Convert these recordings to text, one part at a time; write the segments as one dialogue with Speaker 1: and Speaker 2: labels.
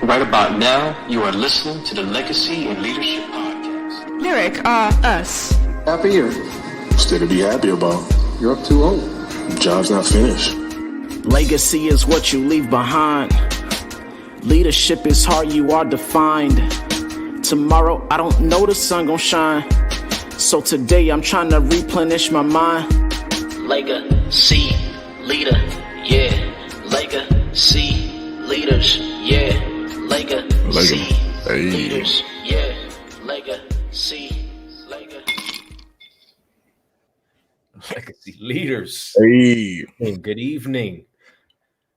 Speaker 1: Right about now, you are listening to the Legacy and Leadership Podcast.
Speaker 2: Lyric us.
Speaker 3: Happy year.
Speaker 4: Still to be happy about.
Speaker 3: You're up too old.
Speaker 4: Job's not finished.
Speaker 5: Legacy is what you leave behind. Leadership is how you are defined. Tomorrow, I don't know the sun gon' shine. So today, I'm trying to replenish my mind. Legacy, leader, yeah. Legacy, leaders, yeah. Legacy, leaders, yeah. Legacy,
Speaker 6: Legacy leaders.
Speaker 4: Hey.
Speaker 6: Good evening.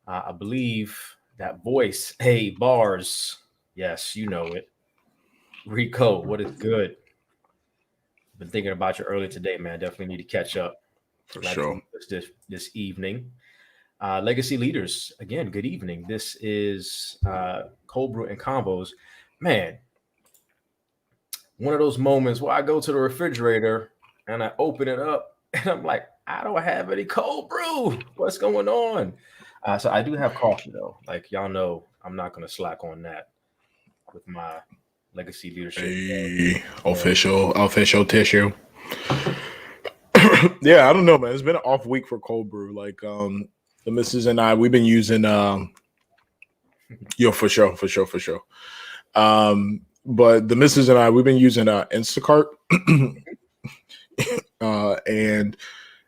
Speaker 6: I believe that voice, hey, bars. Yes, you know it. Rico, what is good? Been thinking about you earlier today, man. Definitely need to catch up.
Speaker 4: For sure.
Speaker 6: This evening. Legacy leaders, again, good evening. This is Cold Brew and Convos. Man, one of those moments where I go to the refrigerator and I open it up and I'm like, I don't have any cold brew. What's going on? So I do have coffee, though. Like, y'all know I'm not going to slack on that with my legacy leadership.
Speaker 4: Hey, official tissue. Yeah, I don't know, man. It's been an off week for cold brew. Like, the missus and I, we've been using, for sure. But the missus and I, we've been using Instacart, and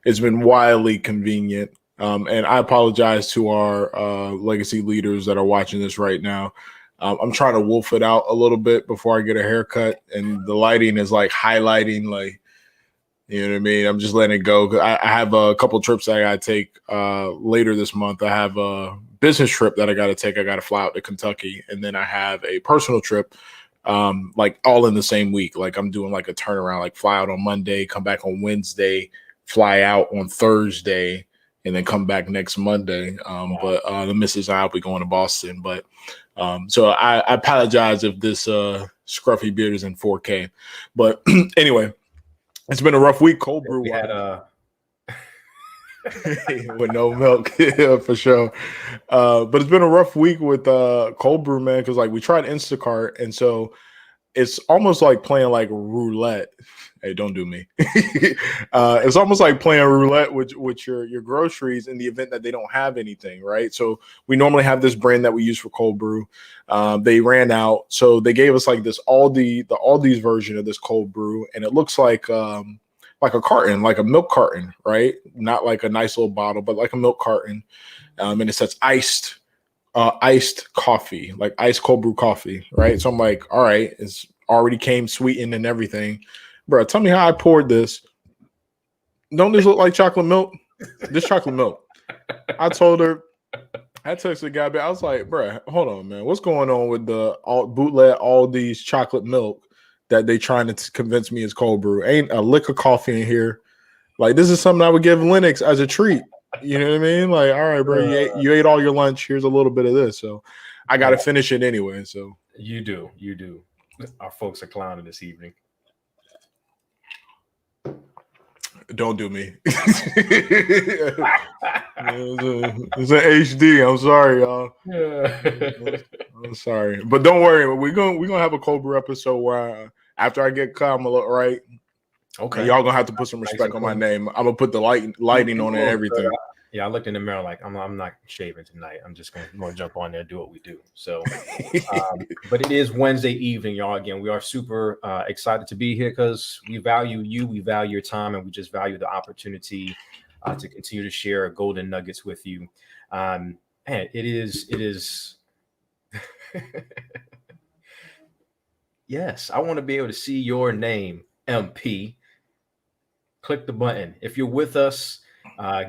Speaker 4: it's been wildly convenient. And I apologize to our legacy leaders that are watching this right now. I'm trying to wolf it out a little bit before I get a haircut, and the lighting is like highlighting, like, you know what I mean? I'm just letting it go. I have a couple trips I got to take later this month. I have a business trip that I got to take. I got to fly out to Kentucky. And then I have a personal trip, like all in the same week. Like I'm doing like a turnaround, like fly out on Monday, come back on Wednesday, fly out on Thursday, and then come back next Monday. But the missus and I will be going to Boston. But so I apologize if this scruffy beard is in 4K. But anyway. It's been a rough week. Cold brew.
Speaker 6: We had
Speaker 4: with no milk, yeah, for sure. But it's been a rough week with cold brew, man, because like we tried Instacart, and so it's almost like playing like roulette. Hey, don't do me. It's almost like playing roulette with your groceries in the event that they don't have anything, right? So we normally have this brand that we use for cold brew. They ran out, so they gave us like this Aldi's version of this cold brew, and it looks like a carton, like a milk carton, right? Not like a nice little bottle, but like a milk carton. And it says iced coffee, like iced cold brew coffee, right? So I'm like, all right, it's already came sweetened and everything. Bro, tell me how I poured this. Don't this look like chocolate milk? This chocolate milk. I told her, I texted the guy back. I was like, bro, hold on, man. What's going on with the bootleg all these chocolate milk that they trying to convince me is cold brew? Ain't a lick of coffee in here. Like, this is something I would give Lennox as a treat. You know what I mean? Like, all right, bro, you ate all your lunch. Here's a little bit of this. So I got to finish it anyway. So
Speaker 6: you do. Our folks are clowning this evening.
Speaker 4: Don't do me. It's an HD. I'm sorry, y'all. I'm sorry, but don't worry. We're gonna have a cold brew episode where after I get cut, I'm gonna look right. Okay, y'all gonna have to put some respect on my name. I'm gonna put the lighting on it and everything.
Speaker 6: Yeah, I looked in the mirror like I'm not shaving tonight. I'm just gonna jump on there and do what we do. So, but it is Wednesday evening, y'all. Again, we are super excited to be here because we value you, we value your time, and we just value the opportunity to continue to share golden nuggets with you. And it is. Yes, I want to be able to see your name, MP. Click the button if you're with us.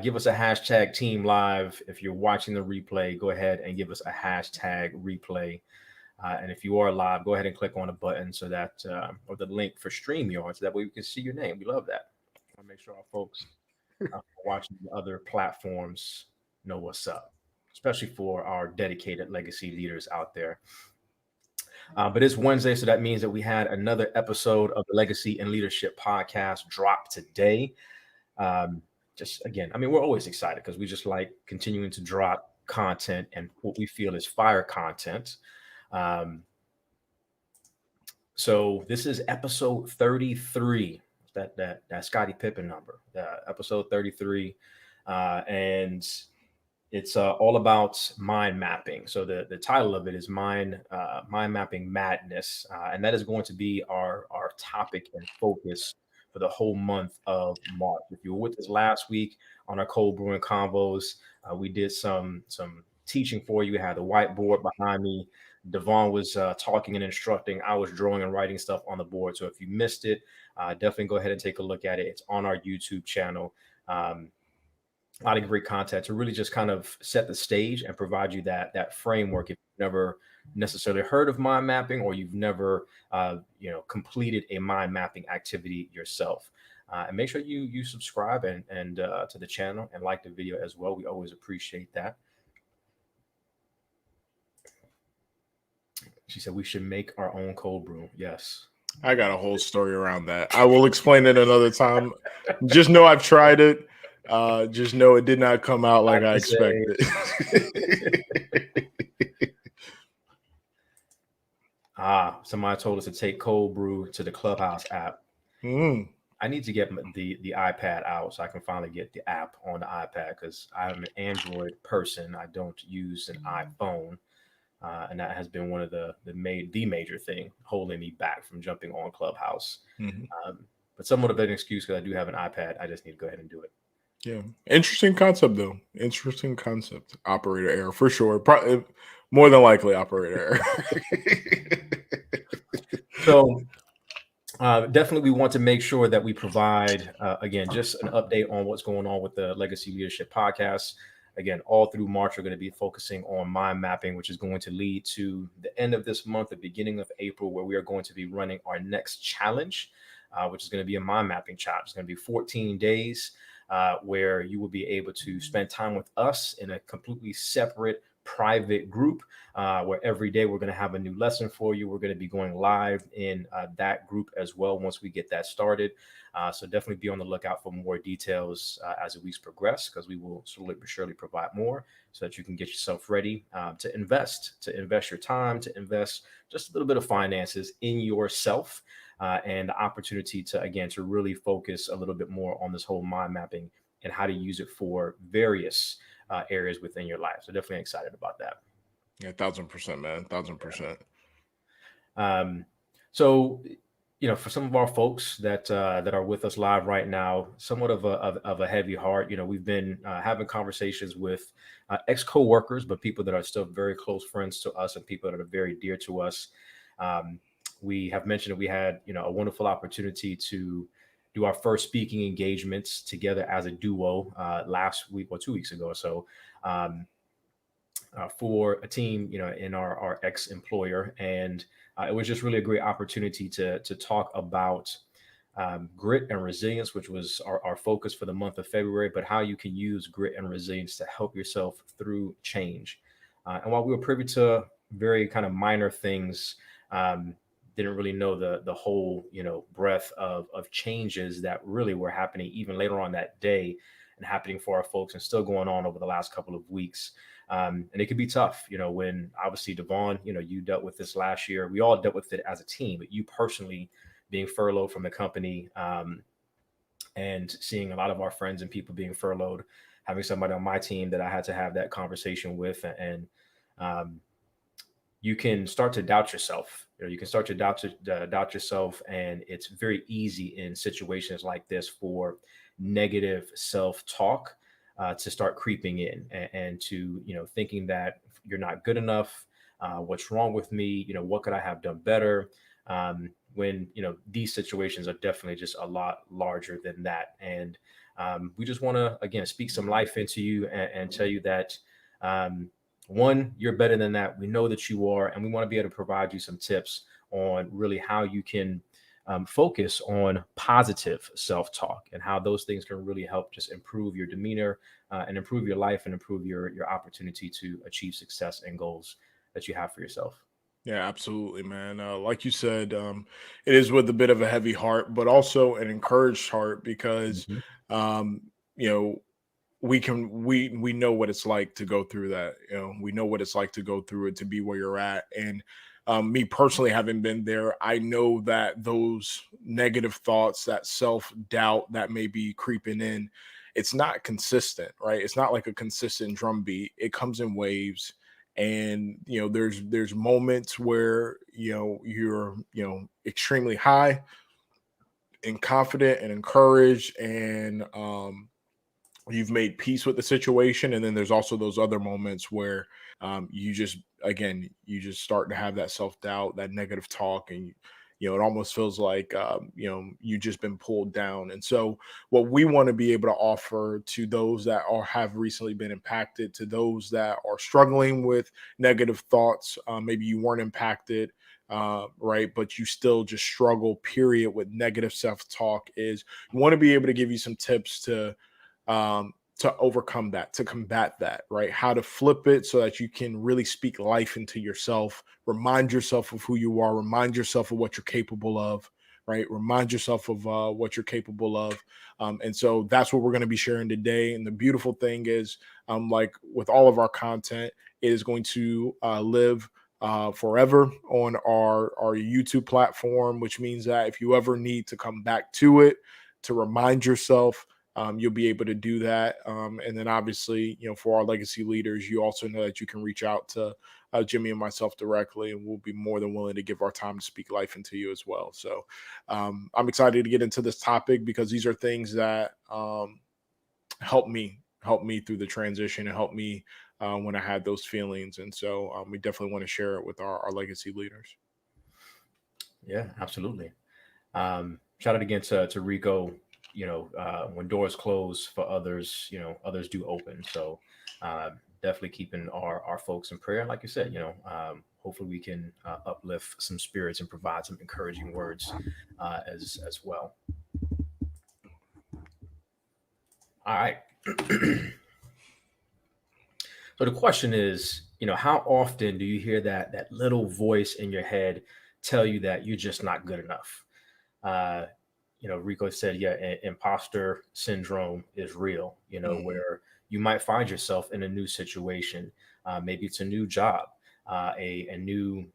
Speaker 6: Give us a hashtag team live. If you're watching the replay, go ahead and give us a hashtag replay. And if you are live, go ahead and click on the button so that, or the link for StreamYard, so that way we can see your name. We love that. I want to make sure our folks watching the other platforms know what's up, especially for our dedicated legacy leaders out there. But it's Wednesday, so that means that we had another episode of the Legacy and Leadership Podcast drop today. Just again, I mean, we're always excited because we just like continuing to drop content and what we feel is fire content. Um, so this is episode 33. That Scottie Pippen number. Episode 33, and it's all about mind mapping. So the title of it is mind mapping madness, and that is going to be our topic and focus for the whole month of March. If you were with us last week on our cold brewing convos, we did some teaching for you. We had the whiteboard behind me. Devon was talking and instructing. I was drawing and writing stuff on the board. So if you missed it, definitely go ahead and take a look at it. It's on our YouTube channel. A lot of great content to really just kind of set the stage and provide you that framework. If you've never necessarily heard of mind mapping, or you've never completed a mind mapping activity yourself, and make sure you subscribe and to the channel and like the video as well. We always appreciate that. She said we should make our own cold brew. Yes.
Speaker 4: I got a whole story around that. I will explain it another time. Just know I've tried it. Just know it did not come out like I expected.
Speaker 6: Somebody told us to take cold brew to the Clubhouse app. I need to get the iPad out so I can finally get the app on the iPad, because I'm an Android person. I don't use an iPhone. And that has been one of the major thing holding me back from jumping on Clubhouse. But somewhat of an excuse, because I do have an iPad. I just need to go ahead and do it.
Speaker 4: Yeah. Interesting concept, though. Interesting concept. Operator error, for sure. Probably, more than likely operator error.
Speaker 6: So definitely we want to make sure that we provide, again, just an update on what's going on with the Legacy Leadership Podcast. Again, all through March, we're going to be focusing on mind mapping, which is going to lead to the end of this month, the beginning of April, where we are going to be running our next challenge, which is going to be a mind mapping challenge. It's going to be 14 days where you will be able to spend time with us in a completely separate private group, where every day we're going to have a new lesson for you. We're going to be going live in that group as well once we get that started. So definitely be on the lookout for more details as the weeks progress, because we will slowly but surely provide more so that you can get yourself ready to invest your time, to invest just a little bit of finances in yourself, and the opportunity to really focus a little bit more on this whole mind mapping and how to use it for various areas within your life. So definitely excited about that.
Speaker 4: Yeah, 1000%, man. 1000%.
Speaker 6: So, for some of our folks that are with us live right now, somewhat of a heavy heart. We've been having conversations with ex-coworkers, but people that are still very close friends to us and people that are very dear to us. We have mentioned that we had a wonderful opportunity to do our first speaking engagements together as a duo last week or 2 weeks ago or so, for a team in our ex-employer. And it was just really a great opportunity to talk about grit and resilience, which was our focus for the month of February, but how you can use grit and resilience to help yourself through change. And while we were privy to very kind of minor things, didn't really know the whole breadth of changes that really were happening even later on that day and happening for our folks and still going on over the last couple of weeks. And it could be tough, when obviously Devon, you dealt with this last year. We all dealt with it as a team, but you personally being furloughed from the company, and seeing a lot of our friends and people being furloughed, having somebody on my team that I had to have that conversation with, and you can start to doubt yourself. You can start to doubt yourself, and it's very easy in situations like this for negative self-talk to start creeping in, and to thinking that you're not good enough. What's wrong with me? What could I have done better? When these situations are definitely just a lot larger than that. And we just want to again speak some life into you and tell you that one, you're better than that. We know that you are, and we want to be able to provide you some tips on really how you can focus on positive self-talk and how those things can really help just improve your demeanor and improve your life and improve your opportunity to achieve success and goals that you have for yourself.
Speaker 4: Yeah, absolutely, man. Like you said, it is with a bit of a heavy heart, but also an encouraged heart, because, we know what it's like to go through that. We know what it's like to go through it, to be where you're at. And me personally, having been there, I know that those negative thoughts, that self-doubt that may be creeping in, it's not consistent, right? It's not like a consistent drumbeat. It comes in waves. And there's moments where you're extremely high and confident and encouraged, and you've made peace with the situation. And then there's also those other moments where you just start to have that self-doubt, that negative talk, and it almost feels like you just been pulled down. And so what we want to be able to offer to those that have recently been impacted, to those that are struggling with negative thoughts, maybe you weren't impacted, right, but you still just struggle period with negative self-talk, is we want to be able to give you some tips to overcome that, to combat that, right? How to flip it so that you can really speak life into yourself, remind yourself of who you are, remind yourself of what you're capable of, right? Remind yourself of what you're capable of. And so that's what we're going to be sharing today. And the beautiful thing is, like with all of our content, it is going to live forever on our YouTube platform, which means that if you ever need to come back to it, to remind yourself, you'll be able to do that. And then obviously, for our legacy leaders, you also know that you can reach out to Jimmy and myself directly, and we'll be more than willing to give our time to speak life into you as well. So I'm excited to get into this topic, because these are things that help me through the transition, and help me when I had those feelings. And so we definitely want to share it with our legacy leaders.
Speaker 6: Yeah, absolutely. Shout out again to Rico. When doors close for others, others do open. So definitely keeping our folks in prayer. Like you said, hopefully we can uplift some spirits and provide some encouraging words as well. All right. So the question is, how often do you hear that little voice in your head tell you that you're just not good enough? Rico said, yeah, imposter syndrome is real, where you might find yourself in a new situation. Maybe it's a new job, a new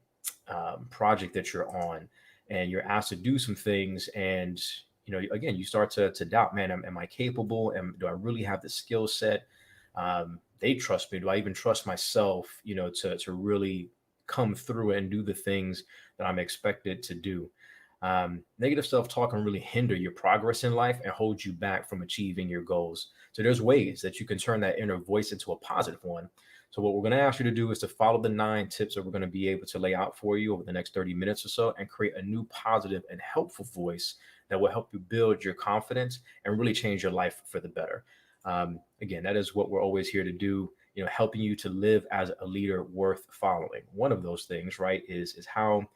Speaker 6: project that you're on, and you're asked to do some things. And, again, you start to doubt, man, am I capable? Do I really have the skill set? They trust me. Do I even trust myself, to really come through and do the things that I'm expected to do? Negative self-talk can really hinder your progress in life and hold you back from achieving your goals. So there's ways that you can turn that inner voice into a positive one. So what we're going to ask you to do is to follow the 9 tips that we're going to be able to lay out for you over the next 30 minutes or so, and create a new positive and helpful voice that will help you build your confidence and really change your life for the better. Again, that is what we're always here to do, helping you to live as a leader worth following. One of those things, right, is how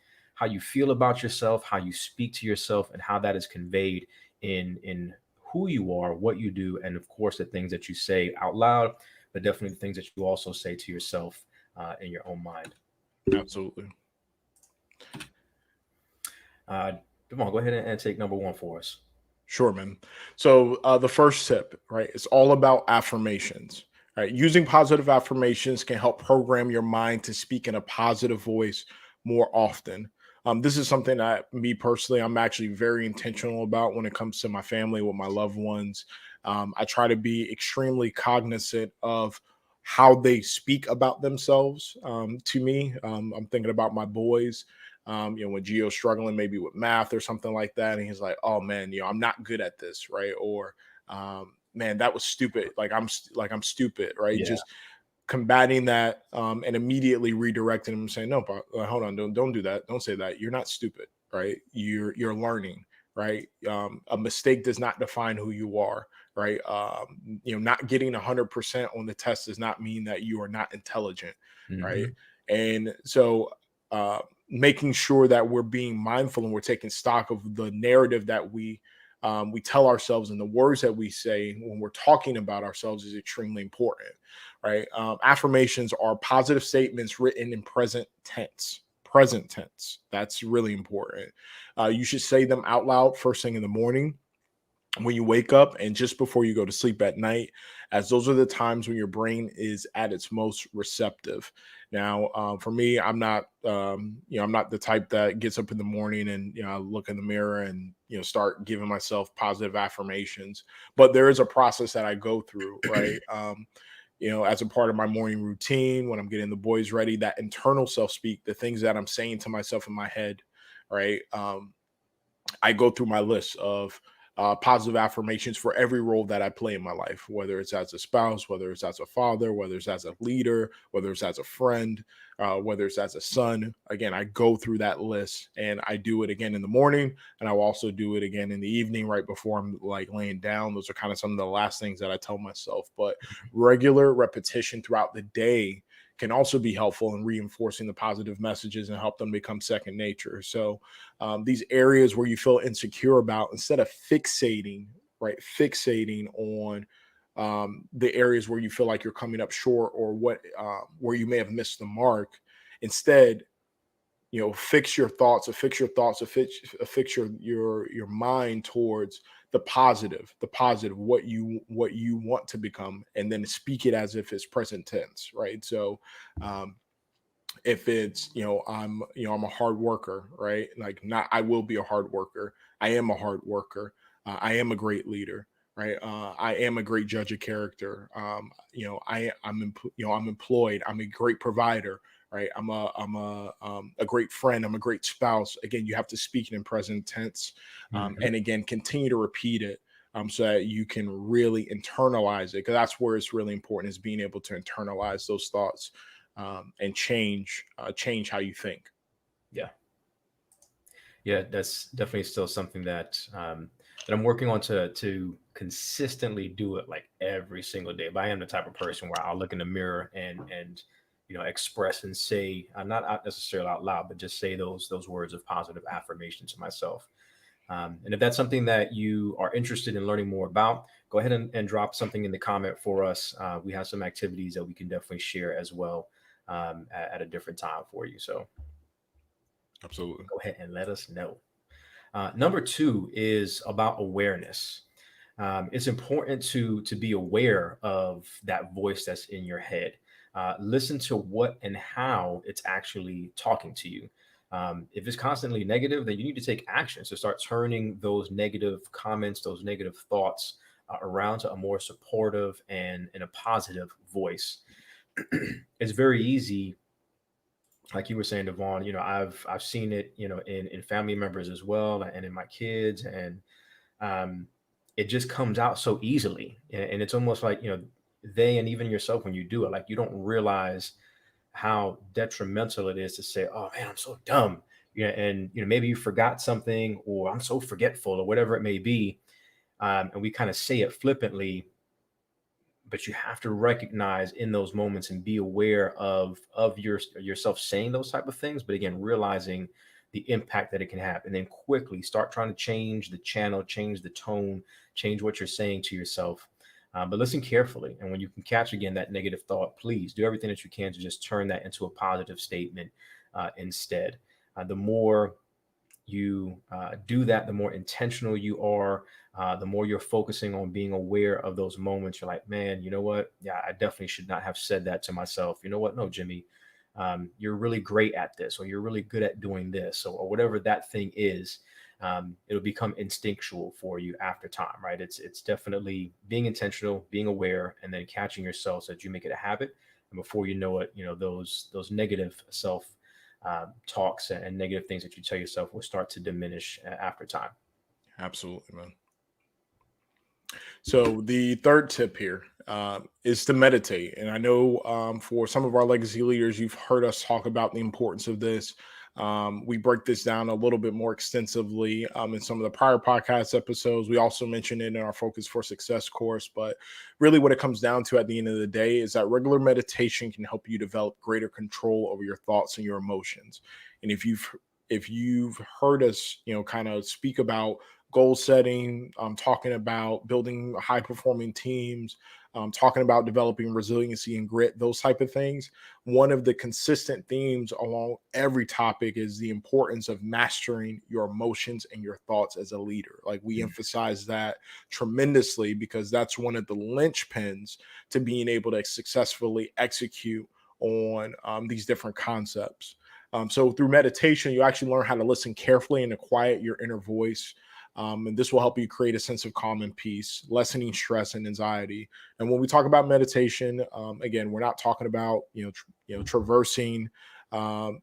Speaker 6: you feel about yourself, how you speak to yourself, and how that is conveyed in who you are, what you do, and of course the things that you say out loud, but definitely the things that you also say to yourself in your own mind.
Speaker 4: Absolutely.
Speaker 6: Devon, go ahead and take number 1 for us.
Speaker 4: Sure, man. So the first tip, right, it's all about affirmations. Right? Using positive affirmations can help program your mind to speak in a positive voice more often. This is something that me personally, I'm actually very intentional about when it comes to my family, with my loved ones. I try to be extremely cognizant of how they speak about themselves to me. I'm thinking about my boys. When Gio's struggling maybe with math or something like that, and he's like, "Oh man, I'm not good at this," right? Or man, that was stupid. I'm stupid, right?
Speaker 6: Yeah.
Speaker 4: Just combating that and immediately redirecting him, saying, "No, hold on, don't do that. Don't say that. You're not stupid, right? You're learning, right? A mistake does not define who you are, right? Not getting 100% on the test does not mean that you are not intelligent, right? And so making sure that we're being mindful and we're taking stock of the narrative that we tell ourselves, and the words that we say when we're talking about ourselves is extremely important, right? Affirmations are positive statements written in present tense. Present tense. That's really important. You should say them out loud first thing in the morning. when you wake up and just before you go to sleep at night, as those are the times when your brain is at its most receptive. Now, for me, I'm not the type that gets up in the morning and I look in the mirror and start giving myself positive affirmations. But there is a process that I go through, right? As a part of my morning routine, when I'm getting the boys ready, that internal self speak, the things that I'm saying to myself in my head, right? I go through my list of positive affirmations for every role that I play in my life, whether it's as a spouse, whether it's as a father, whether it's as a leader, whether it's as a friend, whether it's as a son. Again, I go through that list and I do it again in the morning, and I will also do it again in the evening right before I'm like laying down. Those are kind of some of the last things that I tell myself. But regular repetition throughout the day can also be helpful in reinforcing the positive messages and help them become second nature. So these areas where you feel insecure about, instead of fixating on the areas where you feel like you're coming up short or where you may have missed the mark. Instead, fix your thoughts, fix your mind towards the positive, what you want to become, and then speak it as if it's present tense, right? So if it's I'm a hard worker, right? Like, not I will be a hard worker, I am a hard worker, I am a great leader, right? I am a great judge of character. I'm employed, I'm a great provider, right? I'm a great friend, I'm a great spouse. Again, you have to speak it in present tense, and again, continue to repeat it, so that you can really internalize it, because that's where it's really important, is being able to internalize those thoughts, and change how you think.
Speaker 6: Yeah. Yeah, that's definitely still something that that I'm working on to consistently do it like every single day. But I am the type of person where I'll look in the mirror and express and say, not out necessarily out loud, but just say those words of positive affirmation to myself. And if that's something that you are interested in learning more about, go ahead and drop something in the comment for us. We have some activities that we can definitely share as well, at a different time for you. So
Speaker 4: Absolutely.
Speaker 6: go ahead and let us know. Number two is about awareness. It's important to be aware of that voice that's in your head. Listen to what and how it's actually talking to you. If it's constantly negative, then you need to take action to start turning those negative comments, those negative thoughts, around to a more supportive and a positive voice. It's very easy, like you were saying, Devon. I've seen it, in family members as well, and in my kids, and um, it just comes out so easily, and it's almost like they, and even yourself, when you do it, like, you don't realize how detrimental it is to say, "Oh man, I'm so dumb," and maybe you forgot something, or "I'm so forgetful," or whatever it may be, and we kind of say it flippantly, but you have to recognize in those moments and be aware of yourself saying those type of things, but again, realizing the impact that it can have, and then quickly start trying to change the channel, change the tone, change what you're saying to yourself. But listen carefully, and when you can catch again that negative thought, please do everything that you can to just turn that into a positive statement, instead. The more you do that, the more intentional you are, the more you're focusing on being aware of those moments. You're like, man, you know what? Yeah, I definitely should not have said that to myself. You know what? No, Jimmy, you're really great at this, or you're really good at doing this, or whatever that thing is. It'll become instinctual for you after time, right? It's definitely being intentional, being aware, and then catching yourself so that you make it a habit. And before you know it, those negative self talks and negative things that you tell yourself will start to diminish after time.
Speaker 4: Absolutely, man. So the third tip here is to meditate. And I know, for some of our legacy leaders, you've heard us talk about the importance of this. We break this down a little bit more extensively in some of the prior podcast episodes. We also mentioned it in our Focus for Success course. But really, what it comes down to at the end of the day is that regular meditation can help you develop greater control over your thoughts and your emotions. And if you've heard us, kind of speak about goal setting, talking about building high performing teams, talking about developing resiliency and grit, those type of things. One of the consistent themes along every topic is the importance of mastering your emotions and your thoughts as a leader. Like, we emphasize that tremendously because that's one of the linchpins to being able to successfully execute on these different concepts. So through meditation, you actually learn how to listen carefully and to quiet your inner voice. And this will help you create a sense of calm and peace, lessening stress and anxiety. And when we talk about meditation, again, we're not talking about traversing, from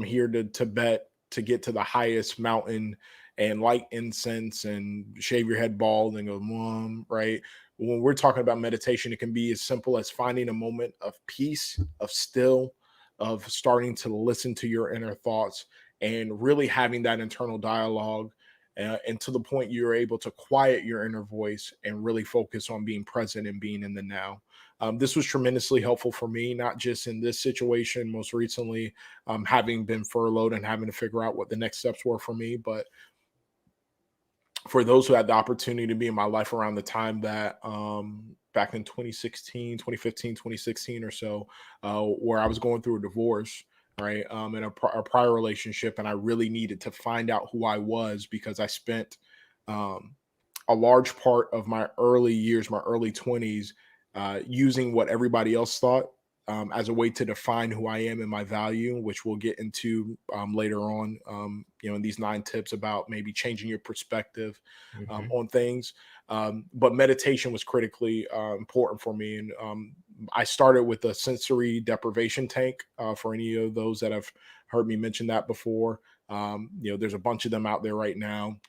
Speaker 4: here to Tibet to get to the highest mountain and light incense and shave your head bald and go, Mom, right? When we're talking about meditation, it can be as simple as finding a moment of peace, of still, of starting to listen to your inner thoughts and really having that internal dialogue, and to the point you're able to quiet your inner voice and really focus on being present and being in the now. This was tremendously helpful for me, not just in this situation, most recently, having been furloughed and having to figure out what the next steps were for me, but for those who had the opportunity to be in my life around the time that back in 2016, 2015, 2016 or so, where I was going through a divorce, right? In a prior relationship. And I really needed to find out who I was because I spent a large part of my early years, my early 20s, using what everybody else thought as a way to define who I am and my value, which we'll get into later on, in these 9 tips about maybe changing your perspective on things. But meditation was critically important for me. And I started with a sensory deprivation tank for any of those that have heard me mention that before. There's a bunch of them out there right now.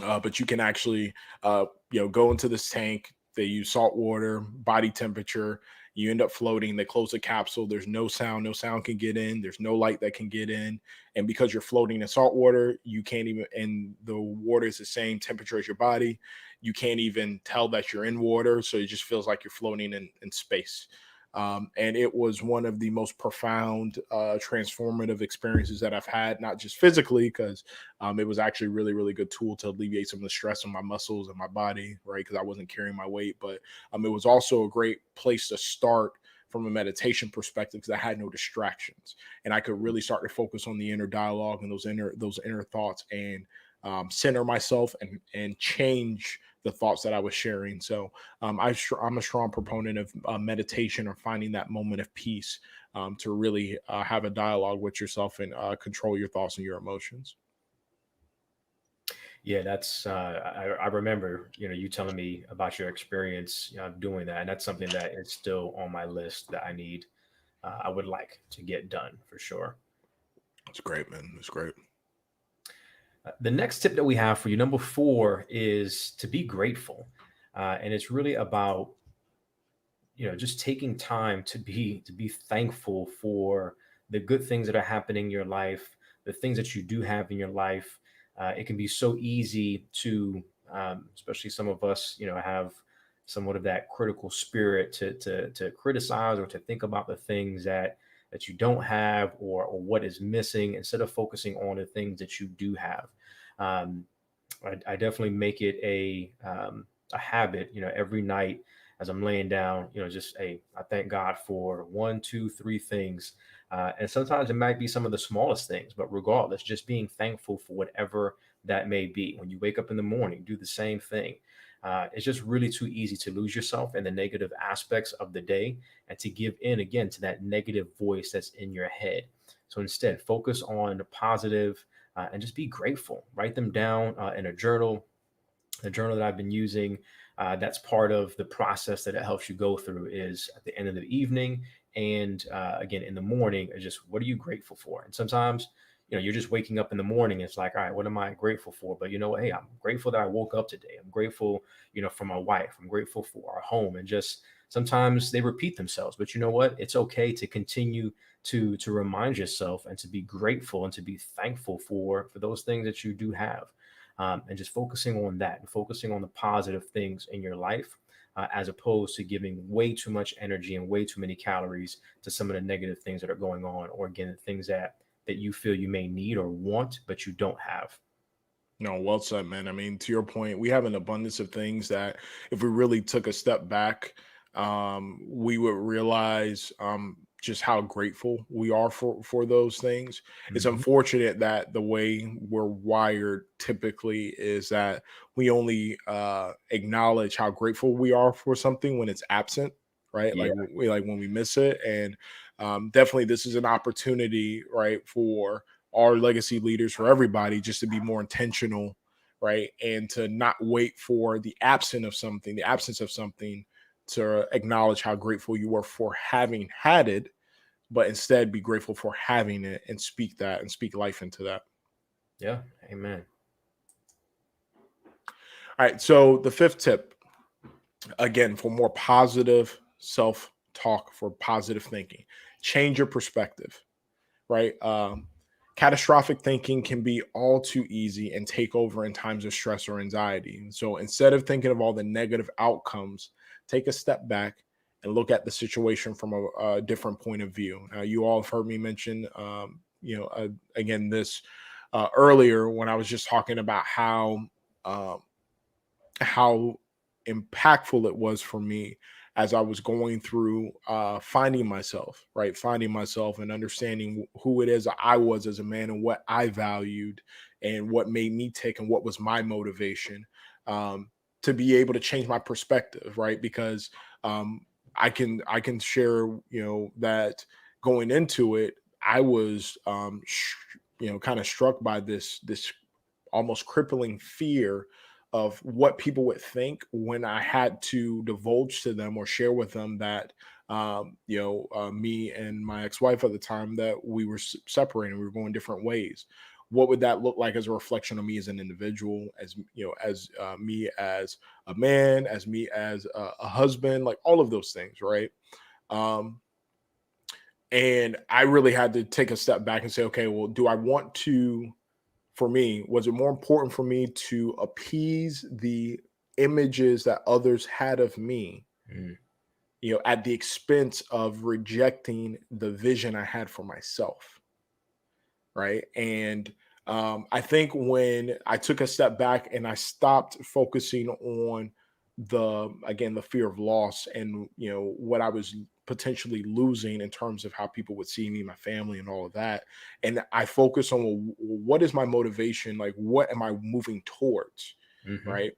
Speaker 4: But you can actually, go into this tank. They use salt water, body temperature. You end up floating. They close the capsule. There's no sound. No sound can get in. There's no light that can get in. And because you're floating in salt water, you can't even, and the water is the same temperature as your body, you can't even tell that you're in water. So it just feels like you're floating in space. And it was one of the most profound, transformative experiences that I've had, not just physically, because it was actually really, really good tool to alleviate some of the stress on my muscles and my body, right? Because I wasn't carrying my weight, but it was also a great place to start from a meditation perspective because I had no distractions and I could really start to focus on the inner dialogue and those inner thoughts and center myself and change the thoughts that I was sharing. So I'm a strong proponent of meditation or finding that moment of peace to really have a dialogue with yourself and control your thoughts and your emotions.
Speaker 6: Yeah, that's I remember, you telling me about your experience doing that, and that's something that is still on my list that I would like to get done for sure.
Speaker 4: It's great, man. It's great.
Speaker 6: The next tip that we have for you, number 4, is to be grateful, and it's really about just taking time to be thankful for the good things that are happening in your life, the things that you do have in your life. It can be so easy to, especially some of us, have somewhat of that critical spirit to criticize or to think about the things that you don't have or what is missing instead of focusing on the things that you do have. I definitely make it a habit, every night as I'm laying down, I thank God for 1, 2, 3 things. And sometimes it might be some of the smallest things, but regardless, just being thankful for whatever that may be. When you wake up in the morning, do the same thing. It's just really too easy to lose yourself in the negative aspects of the day and to give in again to that negative voice that's in your head. So instead, focus on the positive and just be grateful. Write them down in a journal. The journal that I've been using, that's part of the process that it helps you go through is at the end of the evening and again in the morning, just what are you grateful for? And sometimes, you're just waking up in the morning. It's like, all right, what am I grateful for? But you know what? Hey, I'm grateful that I woke up today. I'm grateful, for my wife. I'm grateful for our home. And just sometimes they repeat themselves. But you know what? It's okay to continue to remind yourself and to be grateful and to be thankful for those things that you do have. And just focusing on that and focusing on the positive things in your life, as opposed to giving way too much energy and way too many calories to some of the negative things that are going on, or again, the things that you feel you may need or want, but you don't have.
Speaker 4: No, well said, man. I mean, to your point, we have an abundance of things that if we really took a step back, we would realize just how grateful we are for those things. It's
Speaker 6: Mhm.
Speaker 4: unfortunate that the way we're wired typically is that we only acknowledge how grateful we are for something when it's absent, right?
Speaker 6: Yeah.
Speaker 4: Like we like when we miss it, and definitely this is an opportunity, right, for our legacy leaders, for everybody, just to be more intentional, right? And to not wait for the absence of something to acknowledge how grateful you were for having had it, but instead be grateful for having it and speak that and speak life into that.
Speaker 6: Yeah. Amen.
Speaker 4: All right. So the fifth tip, again, for more positive self talk, for positive thinking, change your perspective, right? Catastrophic thinking can be all too easy and take over in times of stress or anxiety. So instead of thinking of all the negative outcomes, take a step back and look at the situation from a different point of view. You all have heard me mention, again, this earlier when I was just talking about um, how impactful it was for me as I was going through finding myself, right? Finding myself and understanding who it is I was as a man and what I valued and what made me tick and what was my motivation, um, to be able to change my perspective, right? Because I can share, that going into it, I was, kind of struck by this almost crippling fear of what people would think when I had to divulge to them or share with them that, me and my ex-wife at the time, that we were separating, we were going different ways. What would that look like as a reflection of me as an individual, as as me as a man, as me as a husband, like all of those things, right? Um, and I really had to take a step back and say, okay, well, do I want to, for me, was it more important for me to appease the images that others had of me,
Speaker 6: Mm.
Speaker 4: at the expense of rejecting the vision I had for myself, right? And I think when I took a step back and I stopped focusing on the fear of loss and what I was potentially losing in terms of how people would see me, my family, and all of that, and I focus on, well, what is my motivation? Like, what am I moving towards?
Speaker 6: Hmm.
Speaker 4: Right?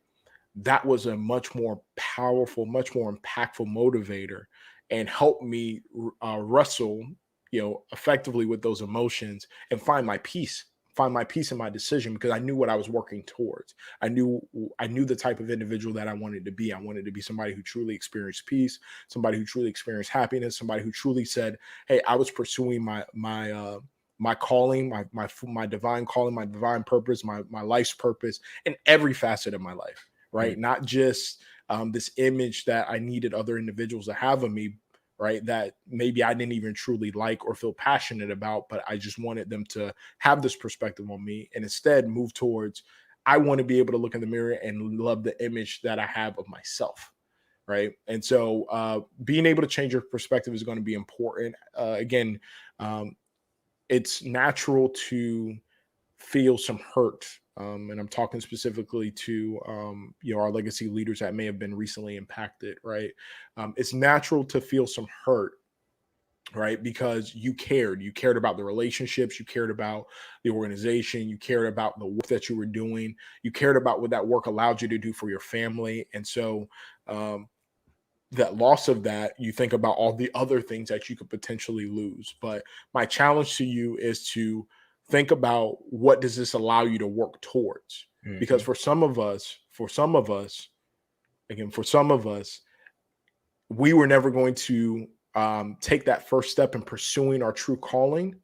Speaker 4: That was a much more powerful, much more impactful motivator, and helped me wrestle, effectively with those emotions and find my peace in my decision, because I knew what I was working towards. I knew the type of individual that I wanted to be. I wanted to be somebody who truly experienced peace, somebody who truly experienced happiness, somebody who truly said, "Hey, I was pursuing my calling, my divine calling, my divine purpose, my life's purpose in every facet of my life."
Speaker 6: Mm.
Speaker 4: Right? Not just this image that I needed other individuals to have of me, right? That maybe I didn't even truly like or feel passionate about, but I just wanted them to have this perspective on me, and instead move towards, I want to be able to look in the mirror and love the image that I have of myself. Right. And so being able to change your perspective is going to be important. Again, um, it's natural to feel some hurt. And I'm talking specifically to our legacy leaders that may have been recently impacted, right? It's natural to feel some hurt, right? Because you cared about the relationships, you cared about the organization, you cared about the work that you were doing, you cared about what that work allowed you to do for your family. And so um, that loss of that, you think about all the other things that you could potentially lose. But my challenge to you is to think about, what does this allow you to work towards? Because
Speaker 6: Hmm.
Speaker 4: for some of us, we were never going to take that first step in pursuing our true calling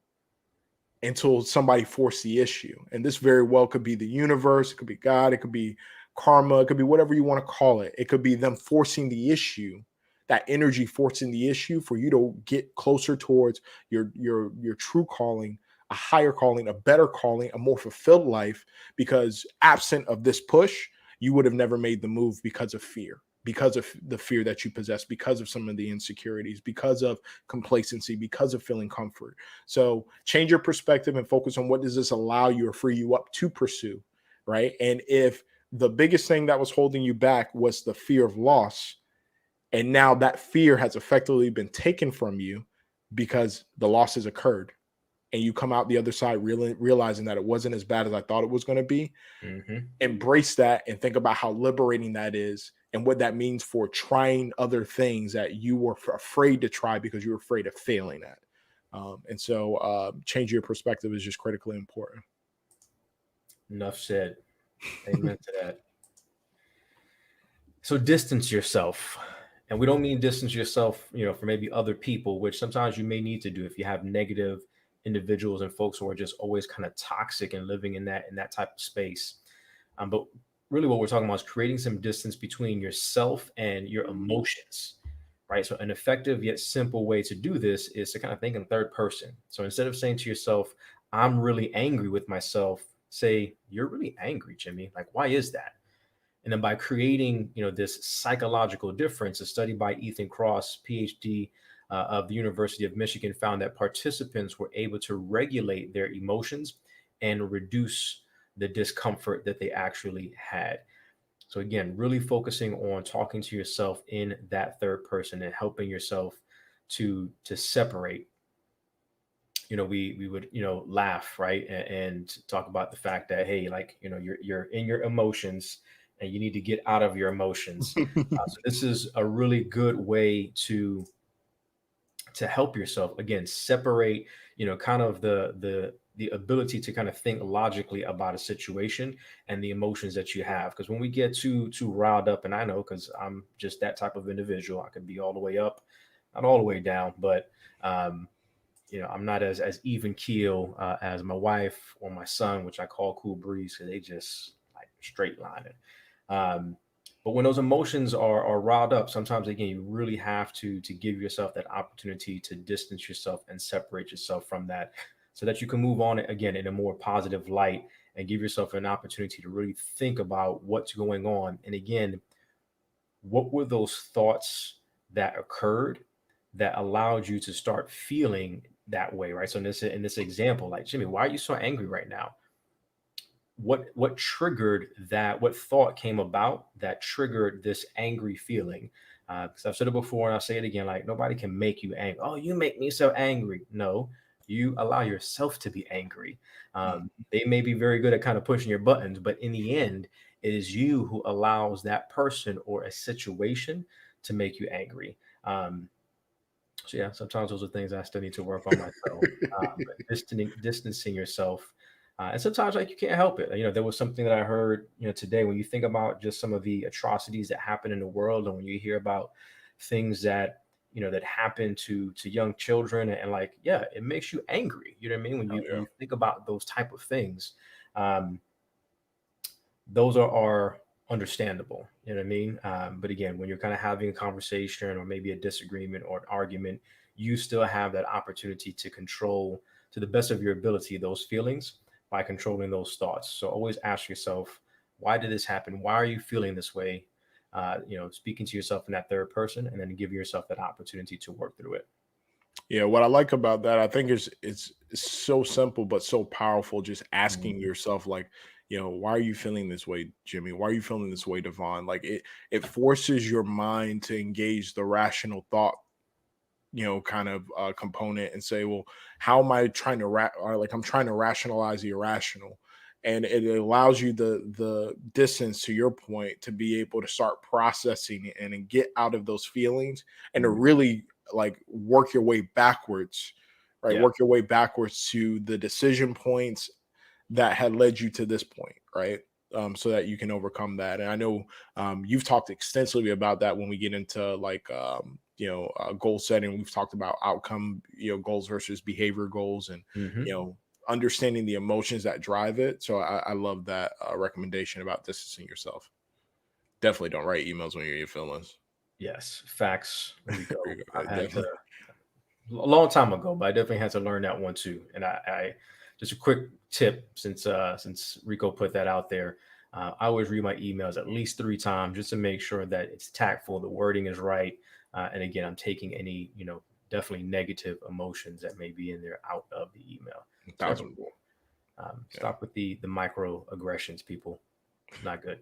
Speaker 4: until somebody forced the issue. And this very well could be the universe, it could be God, it could be karma, it could be whatever you want to call it. It could be them forcing the issue, that energy forcing the issue for you to get closer towards your true calling, a higher calling, a better calling, a more fulfilled life. Because absent of this push, you would have never made the move, because of fear, because of the fear that you possess, because of some of the insecurities, because of complacency, because of feeling comfort. So change your perspective and focus on, what does this allow you or free you up to pursue, right? And if the biggest thing that was holding you back was the fear of loss, and now that fear has effectively been taken from you because the loss has occurred, and you come out the other side realizing that it wasn't as bad as I thought it was going to be, embrace that and think about how liberating that is and what that means for trying other things that you were afraid to try because you were afraid of failing at. And so changing your perspective is just critically important.
Speaker 6: Enough said. Amen to that. So distance yourself. And we don't mean distance yourself, from maybe other people, which sometimes you may need to do if you have negative individuals and folks who are just always kind of toxic and living in that type of space. But really what we're talking about is creating some distance between yourself and your emotions, right? So an effective yet simple way to do this is to kind of think in third person. So instead of saying to yourself, I'm really angry with myself, say, you're really angry, Jimmy. Like, why is that? And then by creating, this psychological difference, a study by Ethan Cross, PhD of the University of Michigan, found that participants were able to regulate their emotions and reduce the discomfort that they actually had. So again, really focusing on talking to yourself in that third person and helping yourself to separate. We would laugh, right, and talk about the fact that, hey, like, you're in your emotions and you need to get out of your emotions. So this is a really good way to help yourself, again, separate, kind of the ability to kind of think logically about a situation and the emotions that you have. Because when we get too riled up, and I know, because I'm just that type of individual, I could be all the way up, not all the way down, but I'm not as even keel as my wife or my son, which I call Cool Breeze, because they just like straight line it. But when those emotions are riled up, sometimes, again, you really have to give yourself that opportunity to distance yourself and separate yourself from that, so that you can move on again in a more positive light and give yourself an opportunity to really think about what's going on. And again, what were those thoughts that occurred that allowed you to start feeling that way, right? So in this example, like, Jimmy, why are you so angry right now? What triggered that? What thought came about that triggered this angry feeling? Because I've said it before and I'll say it again, like, nobody can make you angry. Oh, you make me so angry. No, you allow yourself to be angry. They may be very good at kind of pushing your buttons, but in the end, it is you who allows that person or a situation to make you angry. So yeah, sometimes those are things I still need to work on myself. But distancing yourself, and sometimes, like, you can't help it. There was something that I heard, today. When you think about just some of the atrocities that happen in the world, and when you hear about things that that happen to young children, and like, yeah, it makes you angry. You know what I mean? When you think about those type of things, those are understandable. You know what I mean? But again, when you're kind of having a conversation or maybe a disagreement or an argument, you still have that opportunity to control, to the best of your ability, those feelings by controlling those thoughts. So always ask yourself, why did this happen? Why are you feeling this way? Speaking to yourself in that third person, and then give yourself that opportunity to work through it.
Speaker 4: Yeah, what I like about that, I think it's so simple but so powerful. Just asking yourself, like, why are you feeling this way, Jimmy? Why are you feeling this way, Devon? Like, it forces your mind to engage the rational thought, kind of component, and say, well, how am I trying to I'm trying to rationalize the irrational. And it allows you the distance, to your point, to be able to start processing it and get out of those feelings, and to really, like, work your way backwards, right?
Speaker 6: Yeah.
Speaker 4: Work your way backwards to the decision points that had led you to this point, right? So that you can overcome that. And I know you've talked extensively about that when we get into, like, goal setting. We've talked about outcome, goals versus behavior goals, and understanding the emotions that drive it. So I love that recommendation about distancing yourself. Definitely don't write emails when you're in your feelings.
Speaker 6: Yes, facts. There we go. I had
Speaker 4: Definitely.
Speaker 6: to a long time ago, but I definitely had to learn that one too. And I just a quick tip, since Rico put that out there. I always read my emails at least 3 times just to make sure that it's tactful, the wording is right, and again, I'm taking any definitely negative emotions that may be in there out of the email. So that's
Speaker 4: 1,000.
Speaker 6: cool. Stop with the microaggressions, people. It's not good.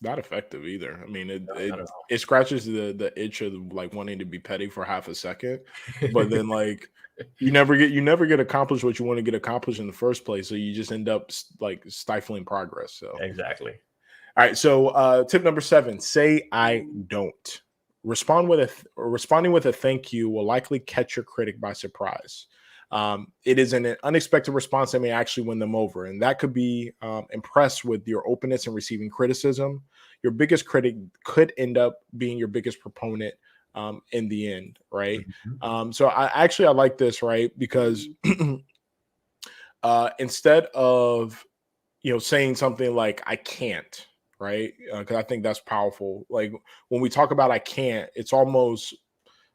Speaker 4: Not effective either. I mean,
Speaker 6: No, not at all.
Speaker 4: it scratches the itch of like wanting to be petty for half a second, but then like you never get accomplished what you want to get accomplished in the first place. So you just end up like stifling progress. So
Speaker 6: Exactly.
Speaker 4: all right. So tip number 7: say I don't. Responding with a thank you will likely catch your critic by surprise. It is an unexpected response that may actually win them over, and that could be impressed with your openness in receiving criticism. Your biggest critic could end up being your biggest proponent in the end, right?
Speaker 6: Mhm.
Speaker 4: So I like this, right? Because instead of saying something like "I can't," right? Because I think that's powerful. Like when we talk about "I can't," it's almost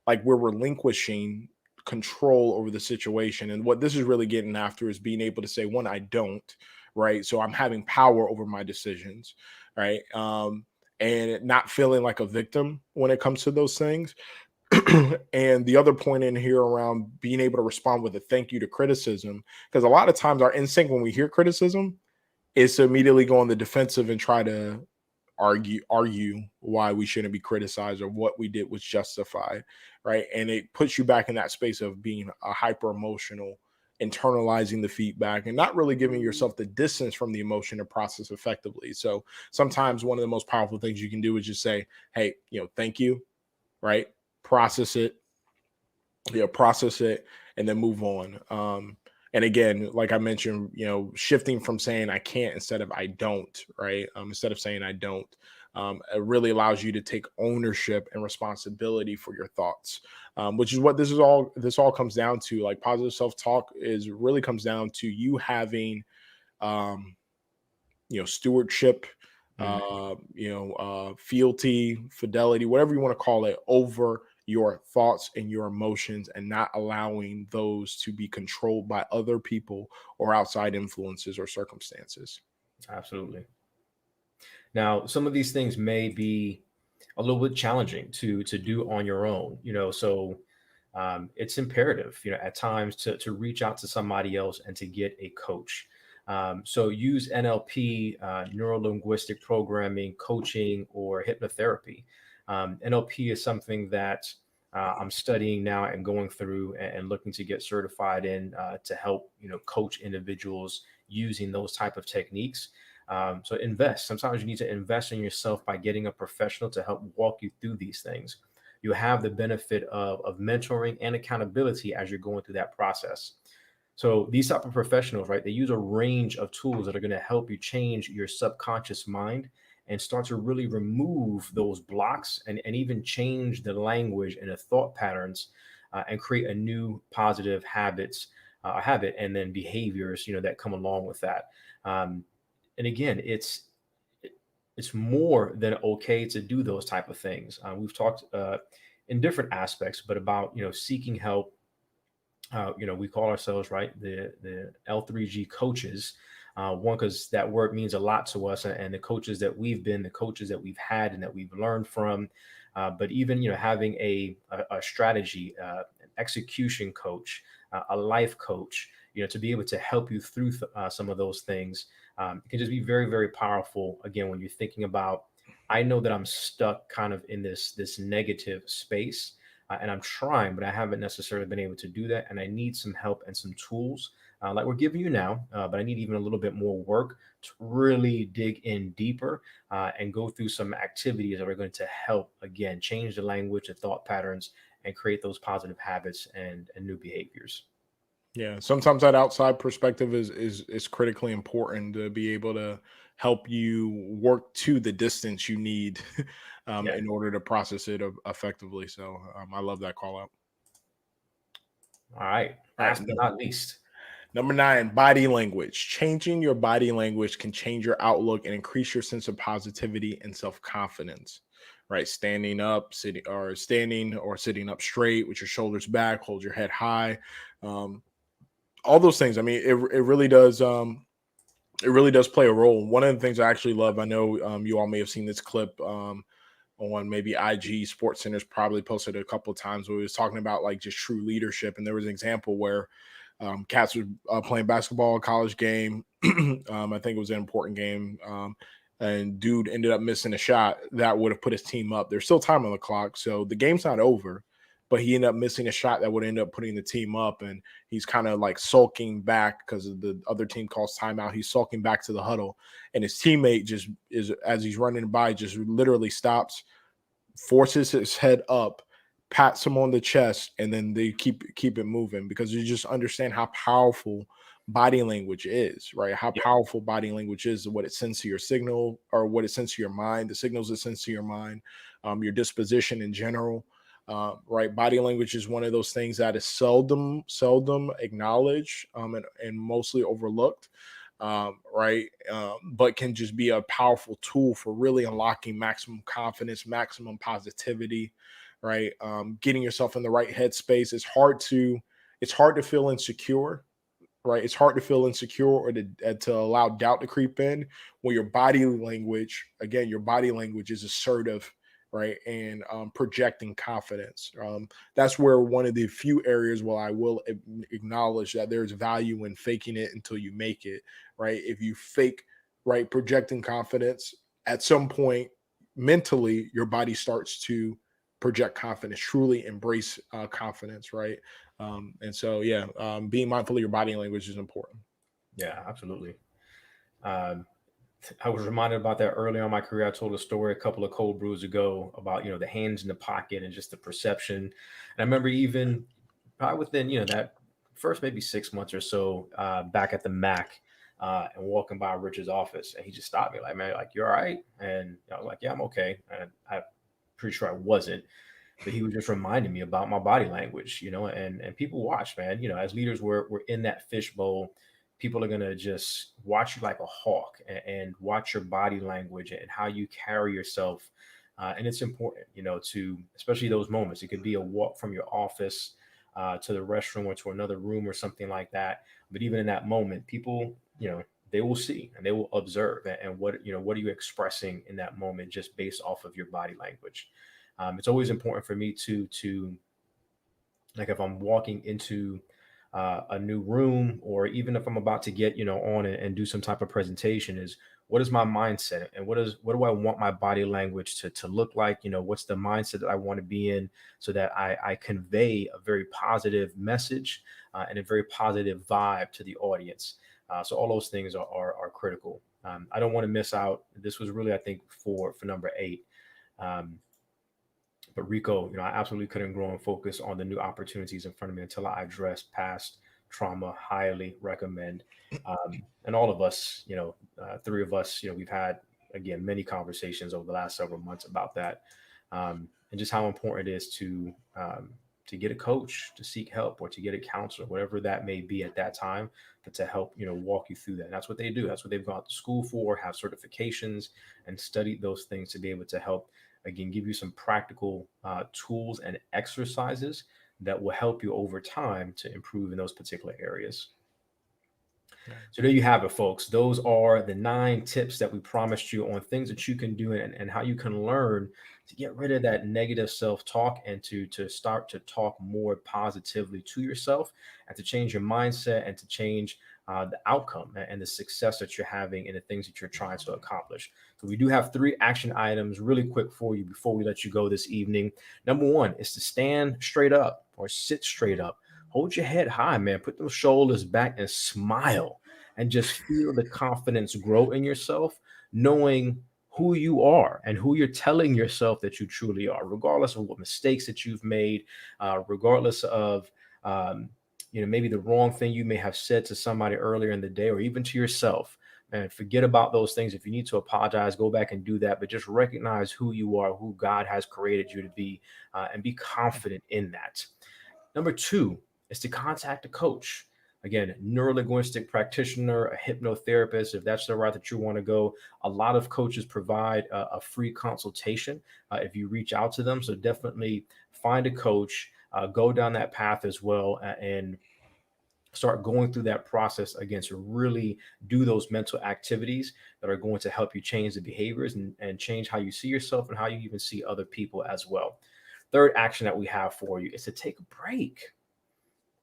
Speaker 4: like we're relinquishing control over the situation. And what this is really getting after is being able to say, one, I don't, right? So I'm having power over my decisions, right? And not feeling like a victim when it comes to those things. And the other point in here around being able to respond with a thank you to criticism, because a lot of times our instinct when we hear criticism is to immediately go on the defensive and try to argue why we shouldn't be criticized or what we did was justified, right? And it puts you back in that space of being a hyper emotional, internalizing the feedback and not really giving yourself the distance from the emotion to process effectively. So sometimes one of the most powerful things you can do is just say, hey, thank you, right? Process it, process it, and then move on. And again, like I mentioned, shifting from saying I can't instead of I don't, right? Instead of saying I don't, it really allows you to take ownership and responsibility for your thoughts, which is what this all comes down to. Like positive self-talk is really comes down to you having, stewardship,
Speaker 6: Mhm.
Speaker 4: fealty, fidelity, whatever you want to call it, over your thoughts and your emotions, and not allowing those to be controlled by other people or outside influences or circumstances.
Speaker 6: Absolutely. Now, some of these things may be a little bit challenging to do on your own, so it's imperative, at times to reach out to somebody else and to get a coach. So use NLP, neuro linguistic programming, coaching, or hypnotherapy. NLP is something that I'm studying now and going through and looking to get certified in to help coach individuals using those type of techniques. So invest. Sometimes you need to invest in yourself by getting a professional to help walk you through these things. You have the benefit of mentoring and accountability as you're going through that process. So these type of professionals, right, they use a range of tools that are going to help you change your subconscious mind and start to really remove those blocks and even change the language and the thought patterns and create a new positive habit and then behaviors, that come along with that. Um, and again, it's more than okay to do those type of things. We've talked in different aspects, but about seeking help. We call ourselves, right, the L3G coaches. One, because that word means a lot to us, and the coaches that we've been, the coaches that we've had, and that we've learned from. But even having a strategy, an execution coach, a life coach, to be able to help you through some of those things, it can just be very, very powerful. Again, when you're thinking about, I know that I'm stuck kind of in this negative space and I'm trying, but I haven't necessarily been able to do that. And I need some help and some tools like we're giving you now, but I need even a little bit more work to really dig in deeper and go through some activities that are going to help, again, change the language and thought patterns and create those positive habits and new behaviors.
Speaker 4: Yeah, sometimes that outside perspective is critically important to be able to help you work to the distance you need
Speaker 6: Yeah.
Speaker 4: in order to process it effectively. So I love that call out.
Speaker 6: All right.
Speaker 4: All right,
Speaker 6: Last but not least.
Speaker 4: number 9, body language. Changing your body language can change your outlook and increase your sense of positivity and self confidence. Right, standing up, sitting or sitting up straight with your shoulders back, hold your head high. Um, all those things. I mean, it really does. It really does play a role. One of the things I actually love, I know you all may have seen this clip on maybe IG. Sports Center's probably posted it a couple of times where he was talking about like just true leadership, and there was an example where Cats were playing basketball, college game. I think it was an important game. And dude ended up missing a shot that would have put his team up. There's still time on the clock, so the game's not over. But he ended up missing a shot that would end up putting the team up, and he's kind of like sulking back because the other team calls timeout. He's sulking back to the huddle, and his teammate just is, as he's running by, just literally stops, forces his head up, pats him on the chest, and then they keep it moving, because you just understand how powerful body language is, right? How powerful body language is, what it sends to your signal, or what it sends to your mind, the signals it sends to your mind, your disposition in general. Right, body language is one of those things that is seldom acknowledged, and mostly overlooked, right? But can just be a powerful tool for really unlocking maximum confidence, maximum positivity, right? Getting yourself in the right headspace. It's hard to feel insecure, right? It's hard to feel insecure, or to allow doubt to creep in when your body language, again, your body language is assertive, right? And projecting confidence. That's where one of the few areas where I will acknowledge that there's value in faking it until you make it, right? If you fake, right, projecting confidence, at some point mentally, your body starts to project confidence, truly embrace confidence, right? And so, yeah, being mindful of your body language is important.
Speaker 6: Yeah, absolutely. Um, I was reminded about that early on in my career. I told a story a couple of cold brews ago about, the hands in the pocket and just the perception. And I remember even probably within, that first maybe 6 months or so, back at the Mac, and walking by Richard's office, and he just stopped me like, "Man, like, you're all right?" And I was like, "Yeah, I'm okay." And I'm pretty sure I wasn't, but he was just reminding me about my body language, and people watch, man. As leaders, we're in that fishbowl. People are gonna just watch you like a hawk, and watch your body language and how you carry yourself. And it's important, to, especially those moments. It could be a walk from your office to the restroom, or to another room, or something like that. But even in that moment, people, they will see and they will observe, and what are you expressing in that moment, just based off of your body language. It's always important for me to, like, if I'm walking into a new room, or even if I'm about to get, on and do some type of presentation, is what is my mindset, and what do I want my body language to look like? What's the mindset that I want to be in, so that I convey a very positive message, and a very positive vibe to the audience. So all those things are critical. I don't want to miss out. This was really, I think, for number 8. But Rico, I absolutely couldn't grow and focus on the new opportunities in front of me until I addressed past trauma. Highly recommend. And all of us, 3 of us, we've had, again, many conversations over the last several months about that, and just how important it is to get a coach, to seek help, or to get a counselor, whatever that may be at that time, but to help, walk you through that. And that's what they do. That's what they've gone to school for, have certifications, and studied those things to be able to help, again, give you some practical tools and exercises that will help you over time to improve in those particular areas. So there you have it, folks. Those are the 9 tips that we promised you on things that you can do, and how you can learn to get rid of that negative self-talk, and to start to talk more positively to yourself, and to change your mindset, and to change the outcome and the success that you're having in the things that you're trying to accomplish. So we do have 3 action items really quick for you before we let you go this evening. Number 1 is to stand straight up, or sit straight up. Hold your head high, man. Put those shoulders back and smile, and just feel the confidence grow in yourself, knowing who you are and who you're telling yourself that you truly are, regardless of what mistakes that you've made, regardless of, maybe the wrong thing you may have said to somebody earlier in the day, or even to yourself. And forget about those things. If you need to apologize, go back and do that. But just recognize who you are, who God has created you to be, and be confident in that. Number 2 is to contact a coach. Again, neurolinguistic practitioner, a hypnotherapist, if that's the route that you want to go. A lot of coaches provide a free consultation if you reach out to them. So definitely find a coach, go down that path as well, and start going through that process again, to really do those mental activities that are going to help you change the behaviors, and change how you see yourself, and how you even see other people as well. Third action that we have for you is to take a break.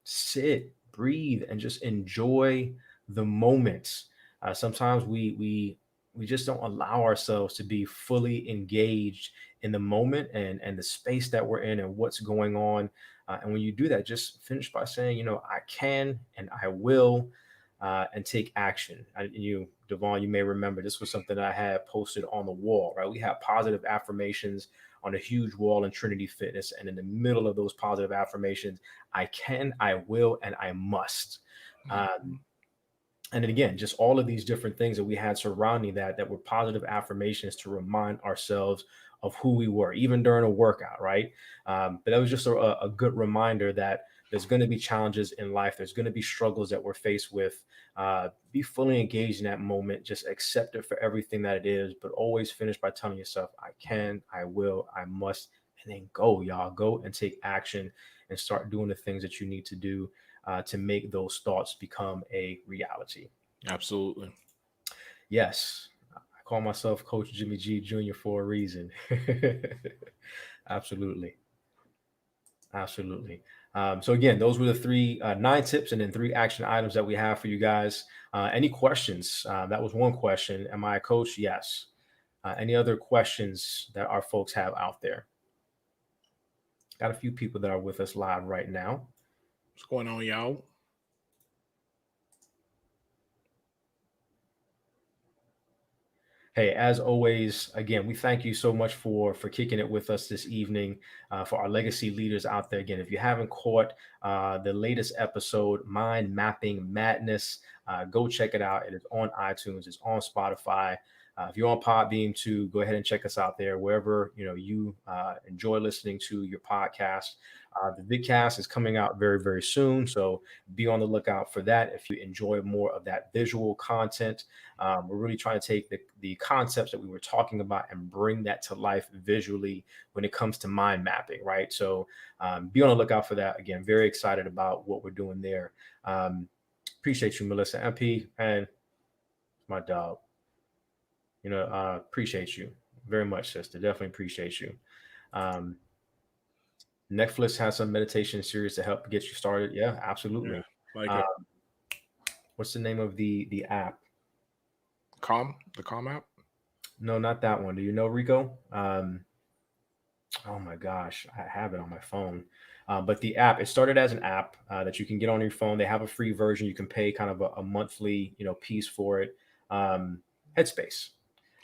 Speaker 6: Sit, breathe, and just enjoy the moments. Sometimes we just don't allow ourselves to be fully engaged in the moment and the space that we're in and what's going on. And when you do that, just finish by saying, I can and I will, and take action. Devon, you may remember this was something that I had posted on the wall, right? We have positive affirmations on a huge wall in Trinity Fitness. And in the middle of those positive affirmations, I can, I will, and I must. And then again, just all of these different things that we had surrounding that were positive affirmations to remind ourselves of who we were, even during a workout, right? But that was just a good reminder that there's going to be challenges in life. There's going to be struggles that we're faced with. Be fully engaged in that moment. Just accept it for everything that it is, but always finish by telling yourself, I can, I will, I must, and then go, y'all. Go and take action and start doing the things that you need to do to make those thoughts become a reality.
Speaker 4: Absolutely.
Speaker 6: Yes. I call myself Coach Jimmy G Jr. for a reason. Absolutely. Absolutely. So again, those were the 9 tips and then 3 action items that we have for you guys. Any questions? That was one question. Am I a coach? Yes. Any other questions that our folks have out there? Got a few people that are with us live right now.
Speaker 4: What's going on, y'all?
Speaker 6: Hey, as always, again, we thank you so much for kicking it with us this evening. For our legacy leaders out there, again, if you haven't caught the latest episode, Mind Mapping Madness, go check it out. It is on iTunes, it's on Spotify. If you're on Podbean too, go ahead and check us out there wherever you enjoy listening to your podcast. The vidcast is coming out very, very soon, so be on the lookout for that. If you enjoy more of that visual content, we're really trying to take the concepts that we were talking about and bring that to life visually when it comes to mind mapping, right? So be on the lookout for that. Again, very excited about what we're doing there. Appreciate you, Melissa MP, and my dog. Appreciate you very much, sister. Definitely appreciate you. Netflix has some meditation series to help get you started. Yeah, absolutely.
Speaker 4: Yeah,
Speaker 6: what's the name of the app?
Speaker 4: The Calm app?
Speaker 6: No, not that one. Do you know, Rico? Oh my gosh, I have it on my phone. But the app, it started as an app that you can get on your phone. They have a free version. You can pay kind of a monthly, piece for it. Headspace.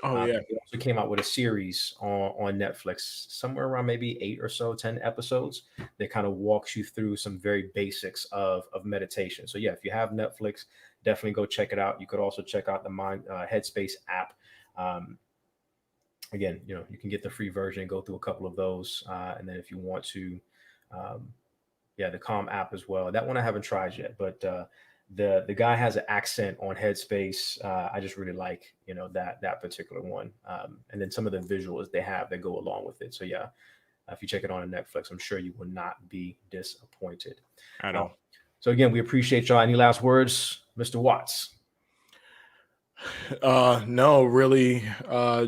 Speaker 4: Oh yeah.
Speaker 6: It also came out with a series on Netflix, somewhere around maybe 8 or so, 10 episodes that kind of walks you through some very basics of meditation. So yeah, if you have Netflix, definitely go check it out. You could also check out the Headspace app. Again, you can get the free version and go through a couple of those. And then if you want to, the Calm app as well. That one I haven't tried yet, but the guy has an accent on Headspace. I just really like, that particular one. And then some of the visuals they have that go along with it. So yeah, if you check it on Netflix, I'm sure you will not be disappointed.
Speaker 4: I know.
Speaker 6: So again, we appreciate y'all. Any last words, Mr. Watts?
Speaker 4: No, really.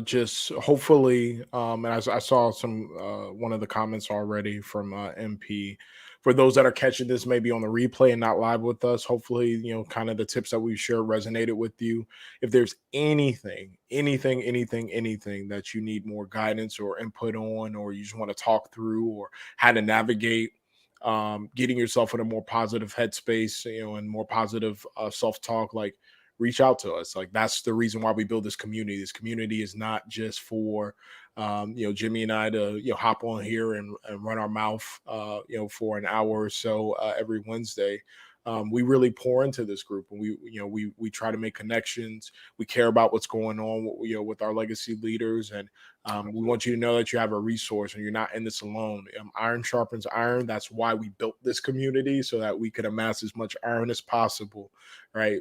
Speaker 4: Just hopefully, and I saw some one of the comments already from MP. For those that are catching this maybe on the replay and not live with us, hopefully, kind of the tips that we shared resonated with you. If there's anything that you need more guidance or input on, or you just want to talk through, or how to navigate getting yourself in a more positive headspace, and more positive self-talk, like, reach out to us. Like, that's the reason why we build this community. This community is not just for Jimmy and I to hop on here and run our mouth for an hour or so every Wednesday. We really pour into this group, and we try to make connections. We care about what's going on with our legacy leaders, and we want you to know that you have a resource and you're not in this alone. Iron sharpens iron. That's why we built this community, so that we could amass as much iron as possible, right?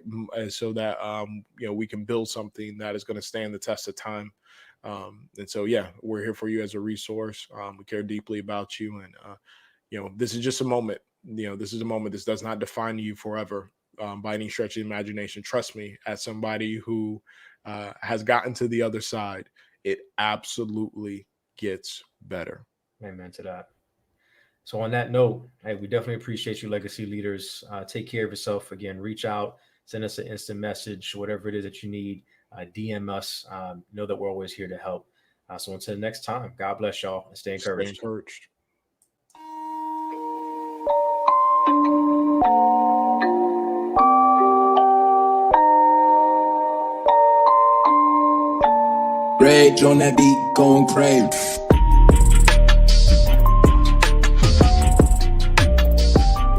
Speaker 4: So that we can build something that is going to stand the test of time. And so yeah, we're here for you as a resource. We care deeply about you, and this is just a moment. This is a moment. This does not define you forever by any stretch of the imagination. Trust me, as somebody who has gotten to the other side, it absolutely gets better.
Speaker 6: Amen to that. So on that note, hey, we definitely appreciate you, legacy leaders. Take care of yourself. Again, reach out, send us an instant message, whatever it is that you need. DM us. Know that we're always here to help. So until next time, God bless y'all and stay encouraged.
Speaker 4: Stay encouraged.
Speaker 2: Rage on that beat, going crazy.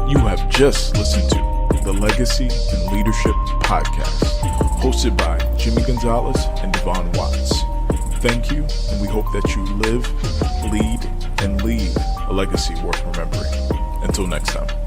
Speaker 4: You have just listened to the Legacy and Leadership Podcast, hosted by Jimmy Gonzalez and Devon Watts. Thank you, and we hope that you live, lead, and leave a legacy worth remembering. Until next time.